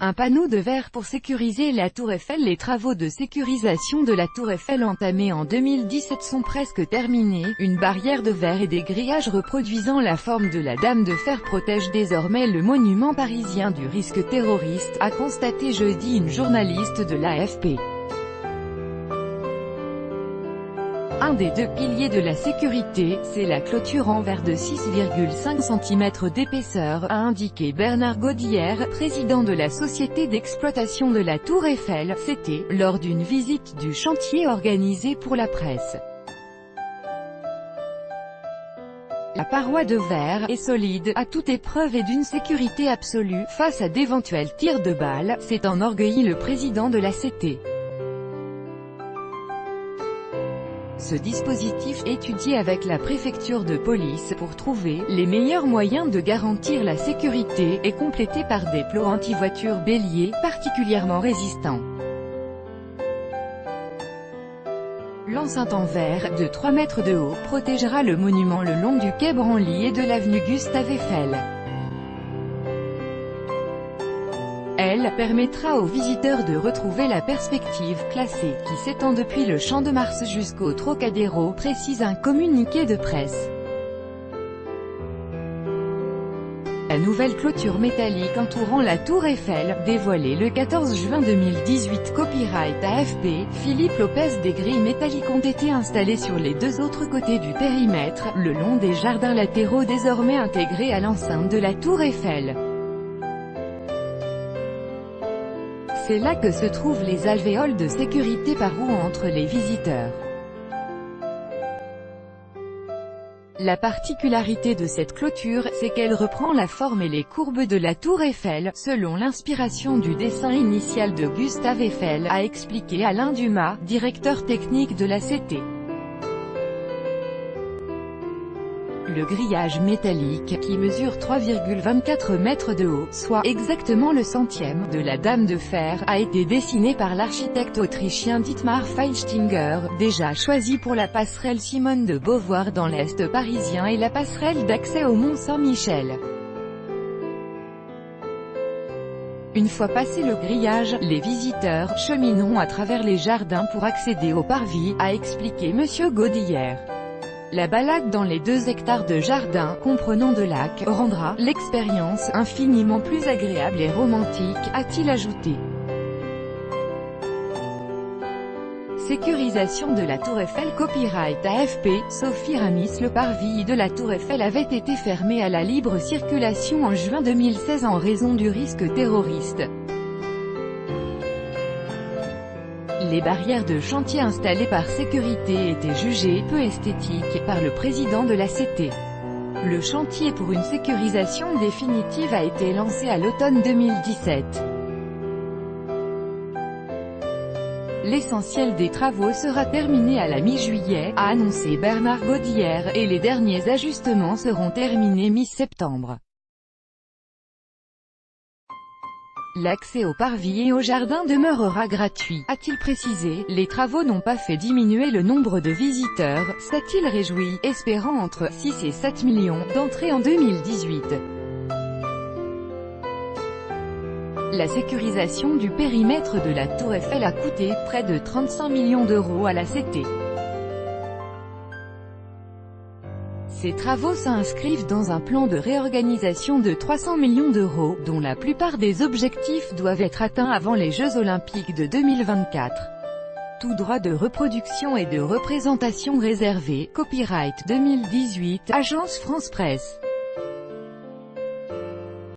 Un panneau de verre pour sécuriser la Tour Eiffel. Les travaux de sécurisation de la Tour Eiffel entamés en 2017 sont presque terminés. Une barrière de verre et des grillages reproduisant la forme de la Dame de Fer protègent désormais le monument parisien du risque terroriste, a constaté jeudi une journaliste de l'AFP. Un des deux piliers de la sécurité, c'est la clôture en verre de 6,5 cm d'épaisseur, a indiqué Bernard Godillère, président de la société d'exploitation de la Tour Eiffel, c'était, lors d'une visite du chantier organisée pour la presse. La paroi de verre est solide, à toute épreuve et d'une sécurité absolue, face à d'éventuels tirs de balles, s'est enorgueilli le président de la CT. Ce dispositif, étudié avec la préfecture de police pour trouver les meilleurs moyens de garantir la sécurité, est complété par des plots anti-voitures béliers, particulièrement résistants. L'enceinte en verre, de 3 mètres de haut, protégera le monument le long du quai Branly et de l'avenue Gustave Eiffel. Elle permettra aux visiteurs de retrouver la perspective classée, qui s'étend depuis le Champ de Mars jusqu'au Trocadéro, précise un communiqué de presse. La nouvelle clôture métallique entourant la Tour Eiffel, dévoilée le 14 juin 2018. Copyright AFP, Philippe Lopez. Des grilles métalliques ont été installées sur les deux autres côtés du périmètre, le long des jardins latéraux désormais intégrés à l'enceinte de la Tour Eiffel. C'est là que se trouvent les alvéoles de sécurité par où entrent les visiteurs. La particularité de cette clôture, c'est qu'elle reprend la forme et les courbes de la Tour Eiffel, selon l'inspiration du dessin initial de Gustave Eiffel, a expliqué Alain Dumas, directeur technique de la CT. Le grillage métallique, qui mesure 3,24 mètres de haut, soit exactement le centième de la Dame de Fer, a été dessiné par l'architecte autrichien Dietmar Feinstinger, déjà choisi pour la passerelle Simone de Beauvoir dans l'Est parisien et la passerelle d'accès au Mont Saint-Michel. Une fois passé le grillage, les visiteurs chemineront à travers les jardins pour accéder au parvis, a expliqué Monsieur Godillère. La balade dans les 2 hectares de jardin, comprenant de lacs, rendra l'expérience infiniment plus agréable et romantique, a-t-il ajouté. Sécurisation de la Tour Eiffel. Copyright AFP, Sophie Ramis. Le parvis de la Tour Eiffel avait été fermé à la libre circulation en juin 2016 en raison du risque terroriste. Les barrières de chantier installées par sécurité étaient jugées peu esthétiques par le président de la CT. Le chantier pour une sécurisation définitive a été lancé à l'automne 2017. L'essentiel des travaux sera terminé à la mi-juillet, a annoncé Bernard Godillère, et les derniers ajustements seront terminés mi-septembre. L'accès au parvis et au jardin demeurera gratuit, a-t-il précisé. Les travaux n'ont pas fait diminuer le nombre de visiteurs, s'est-il réjoui, espérant entre 6 et 7 millions d'entrées en 2018. La sécurisation du périmètre de la Tour Eiffel a coûté près de 35 millions d'euros à la CT. Ces travaux s'inscrivent dans un plan de réorganisation de 300 millions d'euros, dont la plupart des objectifs doivent être atteints avant les Jeux Olympiques de 2024. Tout droit de reproduction et de représentation réservé. Copyright 2018, Agence France Presse.